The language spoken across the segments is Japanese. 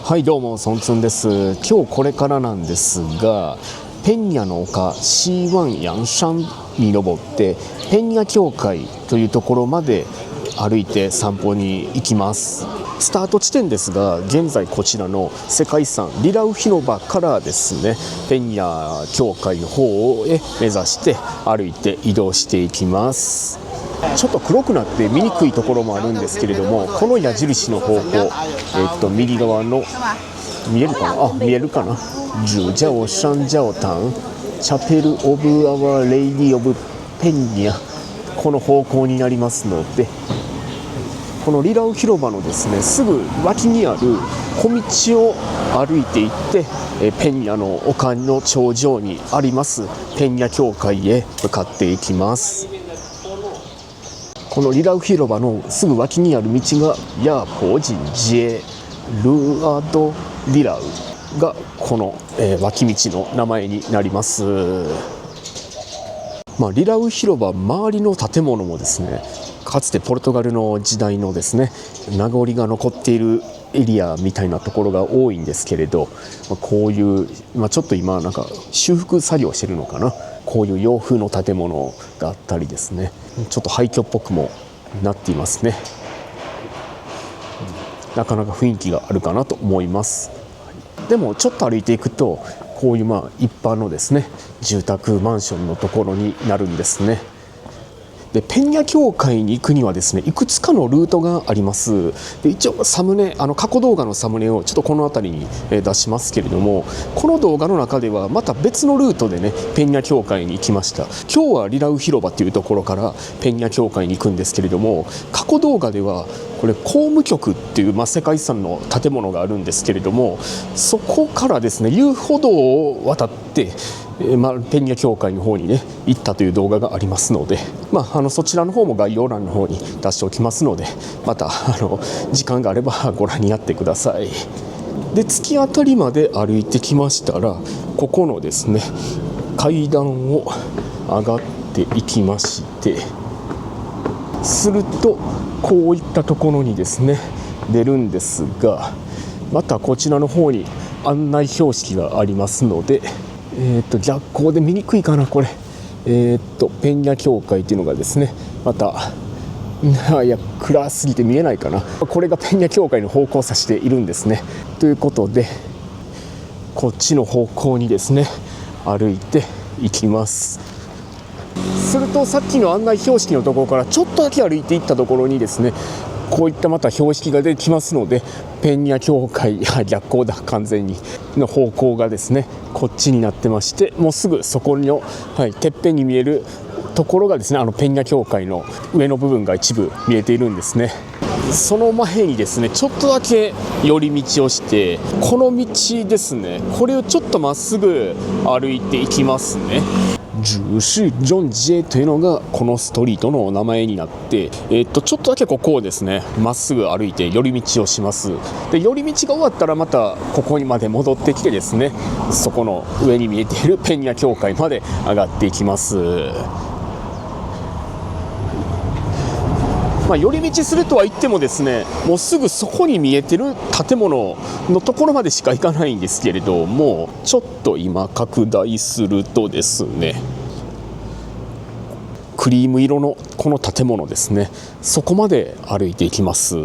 はい、どうもソンツンです。今日これからなんですが、ペンニャの丘 C1 ヤンシャンに登ってペンニャ教会というところまで歩いて散歩に行きます。スタート地点ですが、現在こちらの世界遺産リラウ広場からですね、ペンニャ教会の方へ目指して歩いて移動していきます。ちょっと黒くなって見にくいところもあるんですけれども、この矢印の方向、右側の見えるかな、見えるかな、ジュジャオシャンジャオタンチャペルオブアワーレイディオブペンニャ、この方向になりますので、このリラウ広場のですねすぐ脇にある小道を歩いていって、ペンニャの丘の頂上にありますペンニャ教会へ向かっていきます。このリラウ広場のすぐ脇にある道がヤーポージンジエルアドリラウがこの、脇道の名前になります。リラウ広場周りの建物もですね、かつてポルトガルの時代のですね名残が残っているエリアみたいなところが多いんですけれど、こういう、ちょっと今なんか修復作業してるのかな、こういう洋風の建物があったりですね、ちょっと廃墟っぽくもなっていますね。なかなか雰囲気があるかなと思います。でもちょっと歩いていくとこういう一般のですね住宅マンションのところになるんですね。でペンニャ教会に行くにはですねいくつかのルートがあります。で一応サムネ過去動画のサムネをちょっとこの辺りに出しますけれども、この動画の中ではまた別のルートでねペンニャ教会に行きました。今日はリラウ広場というところからペンニャ教会に行くんですけれども、過去動画ではこれ公務局っていう、世界遺産の建物があるんですけれども、そこからですね遊歩道を渡ってペンニャ教会の方にね行ったという動画がありますので、そちらの方も概要欄の方に出しておきますので、また時間があればご覧になってください。で突き当たりまで歩いてきましたら、ここのですね階段を上がっていきまして、するとこういったところにですね出るんですが、またこちらの方に案内標識がありますので、逆光で見にくいかなこれ、ペンニャ教会っていうのがですね、またいや暗すぎて見えないかな、これがペンニャ教会の方向を指しているんですね。ということでこっちの方向にですね歩いていきます。するとさっきの案内標識のところからちょっとだけ歩いていったところにですね、こういったまた標識が出てきますので、ペンニャ教会逆光だ完全にの方向がですねこっちになってまして、もうすぐそこの、てっぺんに見えるところがですねペンニャ教会の上の部分が一部見えているんですね。その前にですねちょっとだけ寄り道をして、この道ですね、これをちょっとまっすぐ歩いていきますね。ジュシジョンジェというのがこのストリートの名前になって、ちょっとだけここをですねまっすぐ歩いて寄り道をします。で寄り道が終わったらまたここにまで戻ってきてですね、そこの上に見えているペンニャ教会まで上がっていきます。寄り道するとは言ってもですね、もうすぐそこに見えてる建物のところまでしか行かないんですけれども、ちょっと今拡大するとですね、クリーム色のこの建物ですね、そこまで歩いていきます。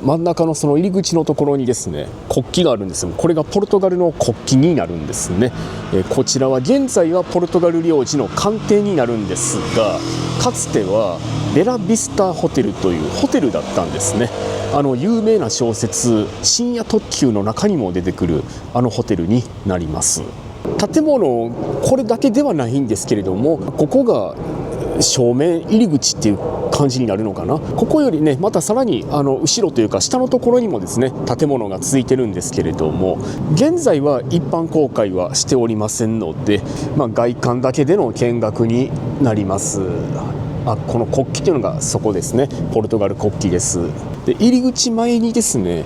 真ん中のその入り口のところにですね国旗があるんですよ。これがポルトガルの国旗になるんですね。こちらは現在はポルトガル領事の官邸になるんですが、かつてはベラビスタホテルというホテルだったんですね。有名な小説深夜特急の中にも出てくるホテルになります。建物これだけではないんですけれども、ここが正面入り口っていう感じになるのかな。ここよりねまたさらに後ろというか下のところにもですね建物が続いてるんですけれども、現在は一般公開はしておりませんので、外観だけでの見学になります。この国旗というのがそこですね、ポルトガル国旗です。で入り口前にですね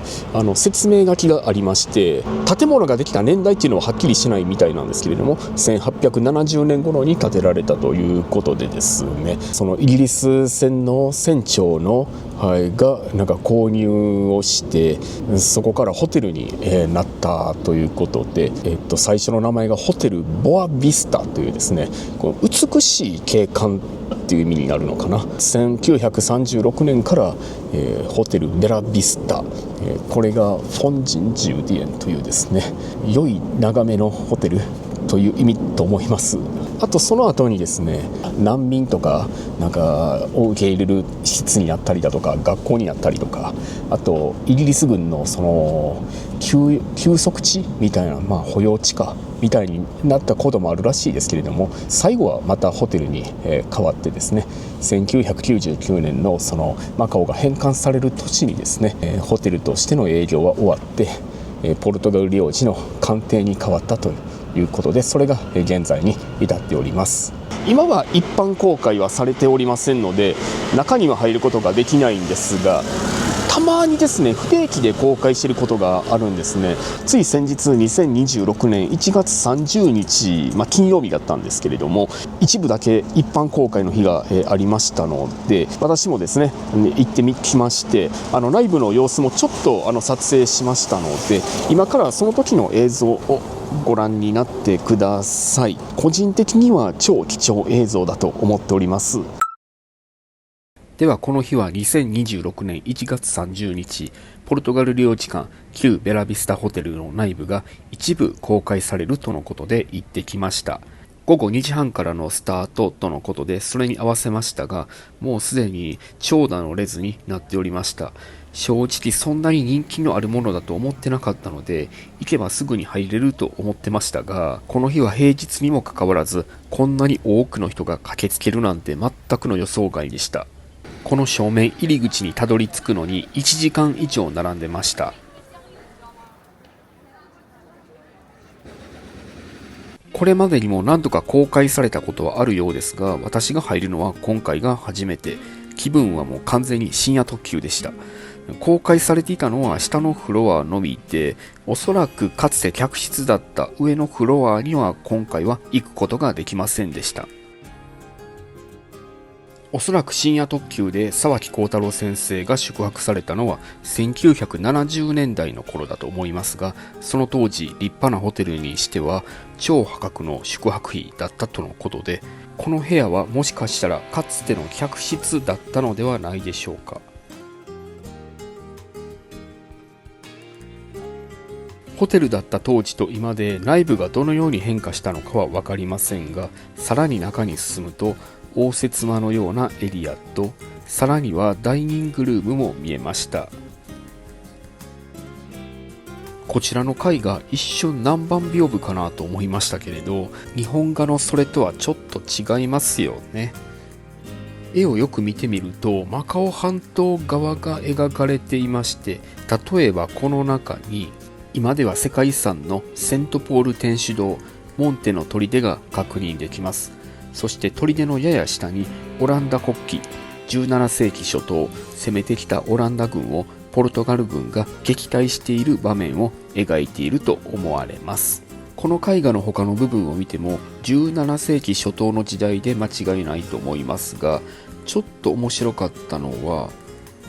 説明書きがありまして、建物ができた年代っていうのははっきりしないみたいなんですけれども、1870年頃に建てられたということでですね、そのイギリス船の船長の、がなんか購入をして、そこからホテルに、なったということで、最初の名前がホテルボアビスタというですね、この美しい景観っていう意味になるのかな。1936年から、ホテルベラビスタ、これがフォンジンジュディエンというですね、良い眺めのホテルという意味と思います。あとその後にですね、難民とかなんかを受け入れる施設になったりだとか、学校になったりとか、あとイギリス軍のその休息地みたいな、保養地かみたいになったこともあるらしいですけれども、最後はまたホテルに変わってですね、1999年のそのマカオが返還される年にですね、ホテルとしての営業は終わって、ポルトガル領事の官邸に変わったということで、それが現在に至っております。今は一般公開はされておりませんので、中には入ることができないんですが、たまにですね不定期で公開していることがあるんですね。つい先日2026年1月30日、金曜日だったんですけれども、一部だけ一般公開の日がありましたので、私もですね行ってきまして、内部の様子もちょっと撮影しましたので、今からその時の映像をご覧になってください。個人的には超貴重映像だと思っております。ではこの日は2026年1月30日、ポルトガル領事館旧ベラビスタホテルの内部が一部公開されるとのことで行ってきました。午後2時半からのスタートとのことで、それに合わせましたが、もうすでに長蛇の列になっておりました。正直そんなに人気のあるものだと思ってなかったので、行けばすぐに入れると思ってましたが、この日は平日にもかかわらず、こんなに多くの人が駆けつけるなんて全くの予想外でした。この正面入り口にたどり着くのに1時間以上並んでました。これまでにも何度か公開されたことはあるようですが、私が入るのは今回が初めて。気分はもう完全に深夜特急でした。公開されていたのは下のフロアのみで、おそらくかつて客室だった上のフロアには今回は行くことができませんでした。おそらく深夜特急で沢木耕太郎先生が宿泊されたのは1970年代の頃だと思いますが、その当時立派なホテルにしては超破格の宿泊費だったとのことで、この部屋はもしかしたらかつての客室だったのではないでしょうか。ホテルだった当時と今で内部がどのように変化したのかは分かりませんが、さらに中に進むと応接間のようなエリアと、さらにはダイニングルームも見えました。こちらの絵画、一瞬南蛮屏風かなと思いましたけれど、日本画のそれとはちょっと違いますよね。絵をよく見てみるとマカオ半島側が描かれていまして、例えばこの中に今では世界遺産のセントポール天主堂モンテの砦が確認できます。そして砦のやや下にオランダ国旗、17世紀初頭攻めてきたオランダ軍をポルトガル軍が撃退している場面を描いていると思われます。この絵画の他の部分を見ても17世紀初頭の時代で間違いないと思いますが、ちょっと面白かったのは、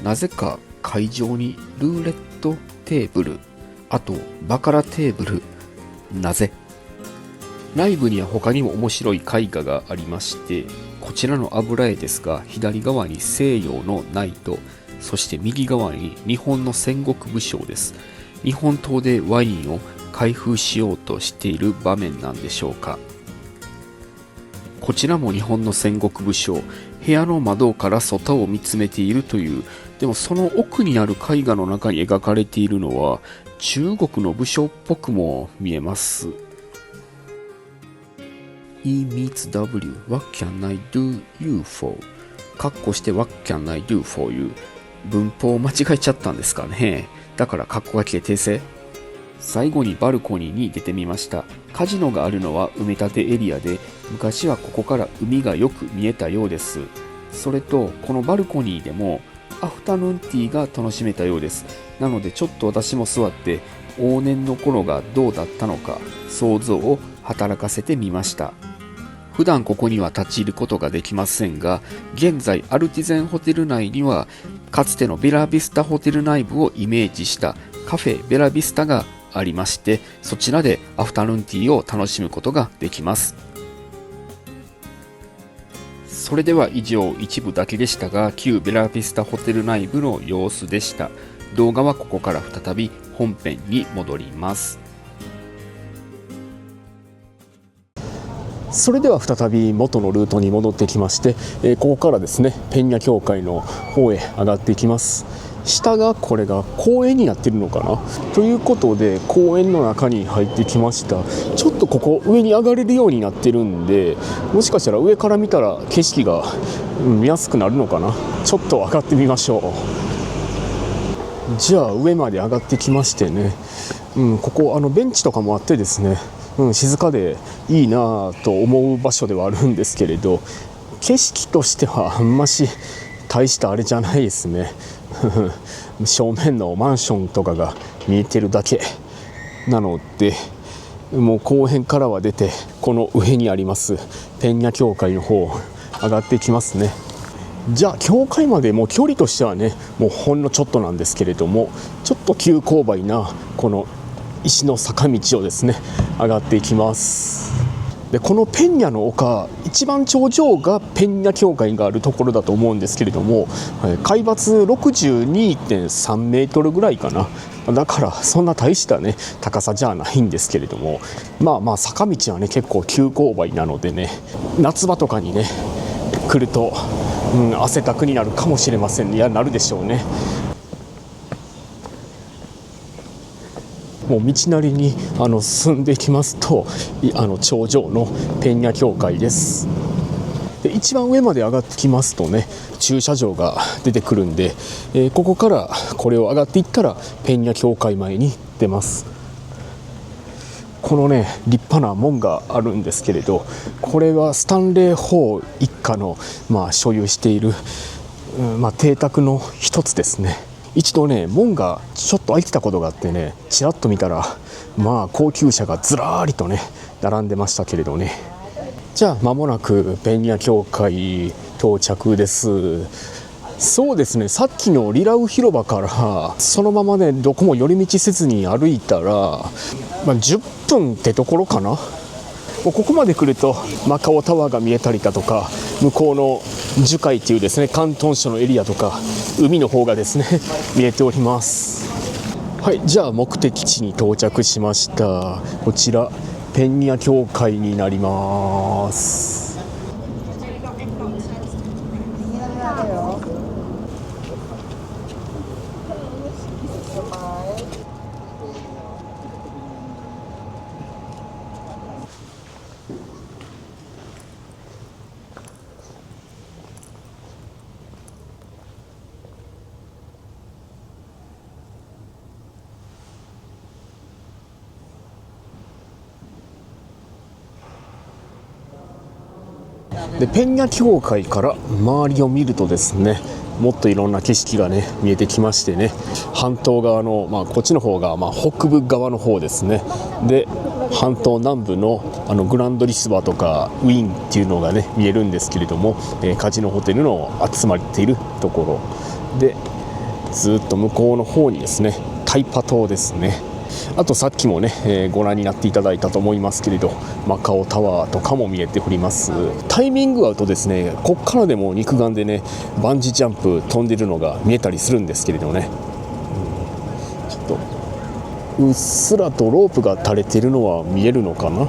なぜか会場にルーレットテーブル、あとバカラテーブル、なぜ？内部には他にも面白い絵画がありまして、こちらの油絵ですが、左側に西洋のナイト、そして右側に日本の戦国武将です。日本刀でワインを開封しようとしている場面なんでしょうか。こちらも日本の戦国武将、部屋の窓から外を見つめているという。でもその奥にある絵画の中に描かれているのは中国の武将っぽくも見えます。E meets W, What can I do you for? カッコして What can I do for you? 文法を間違えちゃったんですかね。だからカッコが来て訂正。最後にバルコニーに出てみました。カジノがあるのは埋め立てエリアで、昔はここから海がよく見えたようです。それとこのバルコニーでもアフタヌーンティーが楽しめたようです。なのでちょっと私も座って往年の頃がどうだったのか想像を働かせてみました。普段ここには立ち入ることができませんが、現在アルティゼンホテル内にはかつてのベラビスタホテル内部をイメージしたカフェベラビスタがありまして、そちらでアフタヌーンティーを楽しむことができます。それでは以上一部だけでしたが、旧ベラビスタホテル内部の様子でした。動画はここから再び本編に戻ります。それでは再び元のルートに戻ってきまして、ここからですねペンニャ教会の方へ上がっていきます。下がこれが公園になっているのかなということで、公園の中に入ってきました。ちょっとここ上に上がれるようになってるんで、もしかしたら上から見たら景色が見やすくなるのかな。ちょっと上がってみましょう。じゃあ上まで上がってきましてね、ここベンチとかもあってですね、静かでいいなと思う場所ではあるんですけれど、景色としてはあんまし大したあれじゃないですね。正面のマンションとかが見えてるだけなので、もう後編からは出てこの上にありますペンニャ教会の方上がっていきますね。じゃあ教会までもう距離としてはねもうほんのちょっとなんですけれども、ちょっと急勾配なこの石の坂道をですね上がっていきます。でこのペンニャの丘、一番頂上がペンニャ教会があるところだと思うんですけれども、海抜 62.3 メートルぐらいかな。だからそんな大したね高さじゃないんですけれども、まあ坂道はね結構急勾配なのでね、夏場とかにね来ると、汗だくになるかもしれませんね。いやなるでしょうね。もう道なりに進んでいきますと頂上のペンニャ教会です。で一番上まで上がってきますとね駐車場が出てくるんで、ここからこれを上がっていったらペンニャ教会前に出ます。このね立派な門があるんですけれど、これはスタンレーホー一家の、所有している、邸宅の一つですね。一度ね門がちょっと開いてたことがあってね、ちらっと見たら高級車がずらーりとね並んでましたけれどね。じゃあ間もなくペンニャ教会到着です。そうですね、さっきのリラウ広場からそのままねどこも寄り道せずに歩いたら、10分ってところかな。ここまで来るとマカオタワーが見えたりだとか、向こうの樹海っていうですね広東省のエリアとか海の方がですね見えております。はい、じゃあ目的地に到着しました。こちらペンニャ教会になります。でペンニャ教会から周りを見るとですね、もっといろんな景色がね見えてきましてね、半島側の、こっちの方が、北部側の方ですね。で半島南部のグランドリスバとかウィーンっていうのがね見えるんですけれども、カジノホテルの集まっているところで、ずっと向こうの方にですねタイパ島ですね。あとさっきもね、ご覧になっていただいたと思いますけれど、マカオタワーとかも見えております。タイミング合うとですね、こっからでも肉眼でねバンジージャンプ飛んでるのが見えたりするんですけれどね、ちょっとうっすらとロープが垂れてるのは見えるのかな。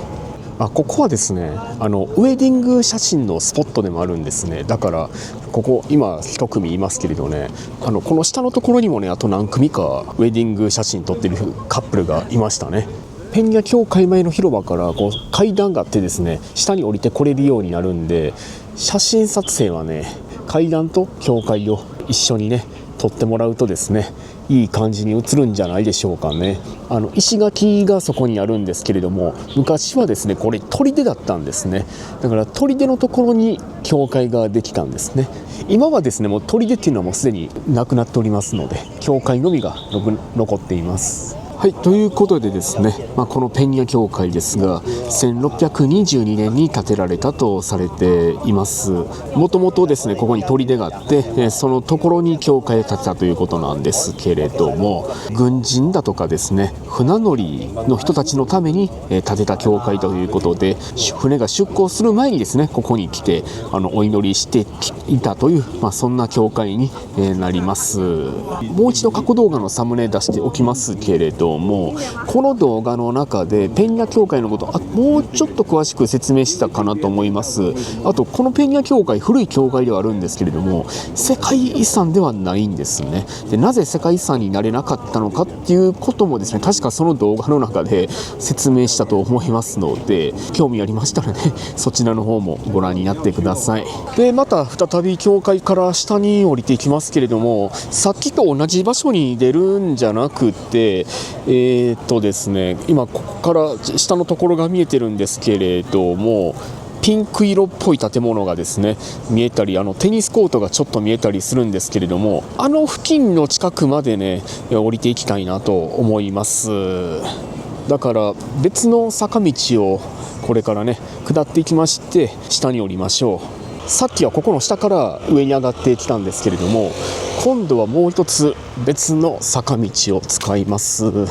ここはですねウェディング写真のスポットでもあるんですね。だからここ今一組いますけれどね、この下のところにもねあと何組かウェディング写真撮ってるカップルがいましたね。ペンニャ教会前の広場からこう階段があってですね、下に降りてこれるようになるんで、写真撮影はね階段と教会を一緒にね撮ってもらうとですねいい感じに映るんじゃないでしょうかね。石垣がそこにあるんですけれども、昔はですねこれ砦だったんですね。だから砦のところに教会ができたんですね。今はですねもう砦っていうのはもうすでになくなっておりますので、教会のみが残っています。はい、ということでですね、このペニャ教会ですが1622年に建てられたとされています。もともとですねここに砦があって、そのところに教会を建てたということなんですけれども、軍人だとかですね船乗りの人たちのために建てた教会ということで、船が出港する前にですねここに来てお祈りしていたという、そんな教会になります。もう一度過去動画のサムネ出しておきますけれども、この動画の中でペニャ教会のこともうちょっと詳しく説明したかなと思います。あとこのペニャ教会古い教会ではあるんですけれども世界遺産ではないんですね。でなぜ世界遺産になれなかったのかっていうこともですね確かその動画の中で説明したと思いますので、興味ありましたらねそちらの方もご覧になってください。でまた再び教会から下に降りていきますけれども、さっきと同じ場所に出るんじゃなくてですね、今ここから下のところが見えてるんですけれども、ピンク色っぽい建物がですね見えたり、テニスコートがちょっと見えたりするんですけれども、付近の近くまでね降りていきたいなと思います。だから別の坂道をこれからね下っていきまして下に降りましょう。さっきはここの下から上に上がってきたんですけれども、今度はもう一つ別の坂道を使います。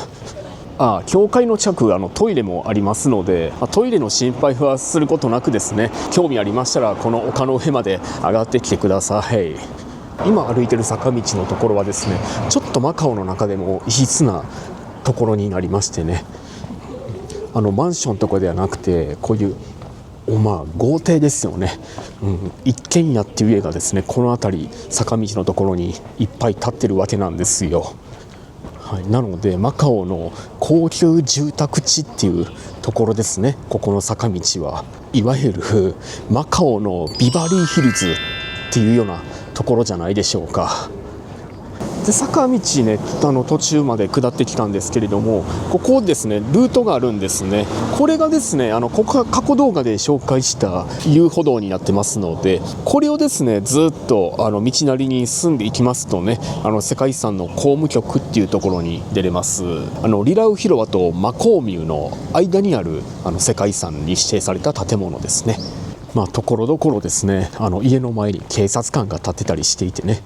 教会の近くトイレもありますので、トイレの心配はすることなくですね、興味ありましたらこの丘の上まで上がってきてください。今歩いてる坂道のところはですねちょっとマカオの中でも異質なところになりましてね、マンションとかではなくてこういう豪邸ですよね、一軒家っていう家がですねこの辺り坂道のところにいっぱい建ってるわけなんですよ。なのでマカオの高級住宅地っていうところですね。ここの坂道はいわゆるマカオのビバリーヒルズっていうようなところじゃないでしょうか。で坂道ね途中まで下ってきたんですけれども、ここですねルートがあるんですね。これがですねここが過去動画で紹介した遊歩道になってますので、これをですねずっと道なりに進んでいきますとね世界遺産の公務局っていうところに出れます。リラウ広場とマコーミューの間にある世界遺産に指定された建物ですね。ところどころですね家の前に警察官が立ってたりしていてね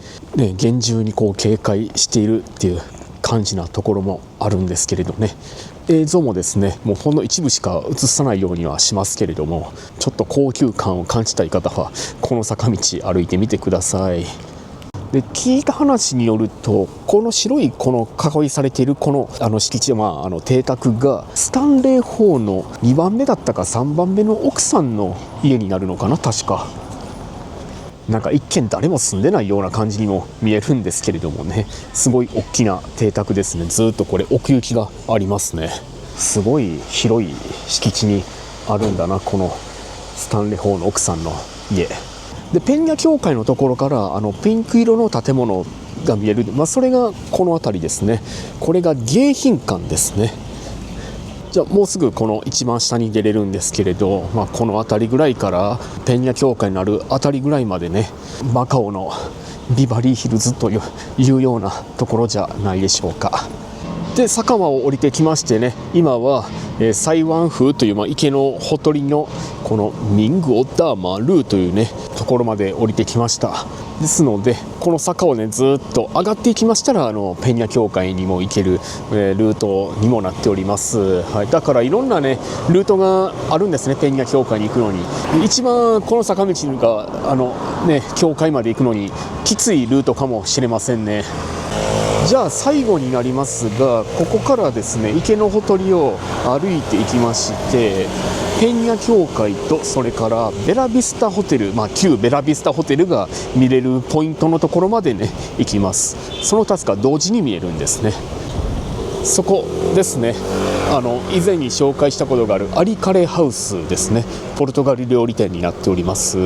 厳重に警戒しているっていう感じなところもあるんですけれどね、映像もですねもうほんの一部しか映さないようにはしますけれども、ちょっと高級感を感じたい方はこの坂道歩いてみてください。で聞いた話によるとこの白い囲いされているこの敷地邸宅がスタンレー法の2番目だったか3番目の奥さんの家になるのかな。確かなんか一見誰も住んでないような感じにも見えるんですけれどもね、すごい大きな邸宅ですね。ずっとこれ奥行きがありますね。すごい広い敷地にあるんだなこのスタンレー法の奥さんの家で、ペンニャ教会のところからピンク色の建物が見える、それがこの辺りですね。これが迎賓館ですね。じゃあもうすぐこの一番下に出れるんですけれど、この辺りぐらいからペンニャ教会のある辺りぐらいまでねマカオのビバリーヒルズというようなところじゃないでしょうか。で坂間を降りてきましてね、今はサイワンフーという池のほとりのこのミングオッダーマルーというねところまで降りてきました。ですのでこの坂をねずっと上がっていきましたらペニャ教会にも行ける、ルートにもなっております。だからいろんなねルートがあるんですね。ペニャ教会に行くのに一番この坂道が教会まで行くのにきついルートかもしれませんね。じゃあ最後になりますが、ここからですね池のほとりを歩いていきまして、ペンニャ教会とそれからベラビスタホテル、旧ベラビスタホテルが見れるポイントのところまでね行きます。その2つが同時に見えるんですね。そこですね、以前に紹介したことがあるアリカレーハウスですね。ポルトガル料理店になっております。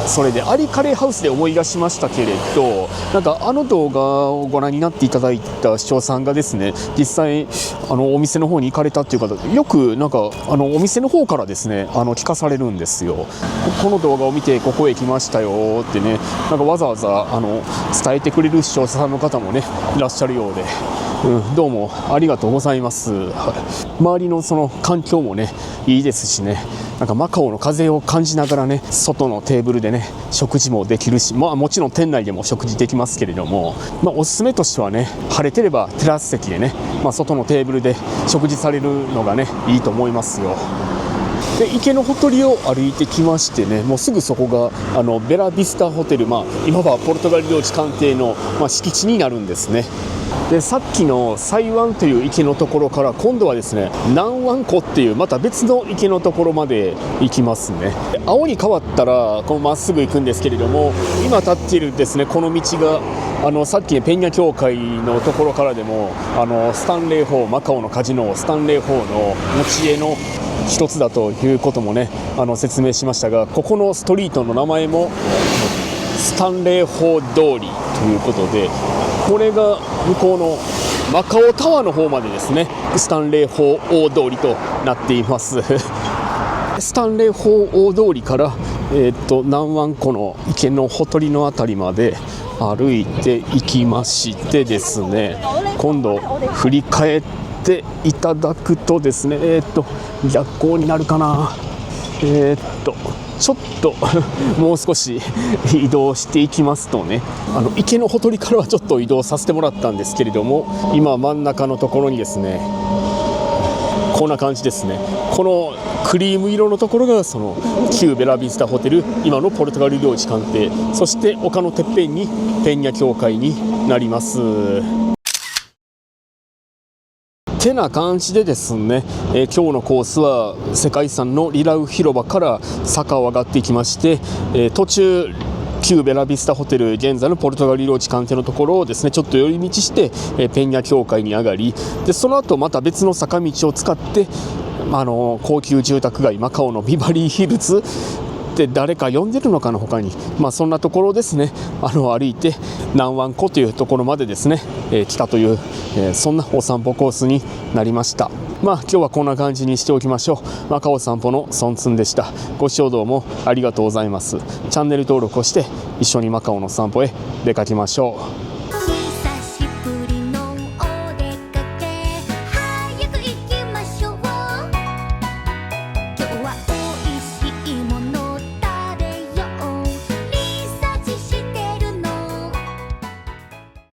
それでアリカレーハウスで思い出しましたけれど、なんかあの動画をご覧になっていただいた視聴者さんがですね、実際お店の方に行かれたっていう方、よくなんかお店の方からですね聞かされるんですよ。この動画を見てここへ来ましたよってね、なんかわざわざ伝えてくれる視聴者さんの方もねいらっしゃるようで、どうもありがとうございます。周りのその環境もねいいですしね、なんかマカオの風を感じながらね、外のテーブルでね食事もできるし、もちろん店内でも食事できますけれども、おすすめとしてはね、晴れてればテラス席でね、外のテーブルで食事されるのがねいいと思いますよ。で池のほとりを歩いてきましてね、もうすぐそこがベラビスタホテル、今はポルトガル領事官邸の、敷地になるんですね。でさっきのサイワンという池のところから今度はですね南湾湖っていうまた別の池のところまで行きますね。青に変わったらこうまっすぐ行くんですけれども、今立っているですねこの道がさっきのペンニャ教会のところからでもスタンレー法、マカオのカジノスタンレー法の持ち家の一つだということもね説明しましたが、ここのストリートの名前もスタンレー法通りということで、これが向こうのマカオタワーの方までですねスタンレー法大通りとなっていますスタンレー法大通りから、南湾湖の池のほとりのあたりまで歩いていきましてですね、今度振り返っていただくとですね、逆光になるかな、ちょっともう少し移動していきますとね、池のほとりからはちょっと移動させてもらったんですけれども、今真ん中のところにですねこんな感じですね。このクリーム色のところがその旧ベラビスタホテル、今のポルトガル領事官邸、そして丘のてっぺんにペンニャ教会になります。てな感じでですね、今日のコースは世界遺産のリラウ広場から坂を上がっていきまして、途中旧ベラビスタホテル、現在のポルトガル領事官邸のところをですねちょっと寄り道して、ペンニャ教会に上がり、でその後また別の坂道を使って、高級住宅街マカオのビバリーヒルズって誰か呼んでるのかな他に、そんなところですね歩いて南湾湖というところまでですね、来たという、そんなお散歩コースになりました。今日はこんな感じにしておきましょう。マカオ散歩のソンツンでした。ご視聴どうもありがとうございます。チャンネル登録をして一緒にマカオの散歩へ出かけましょう。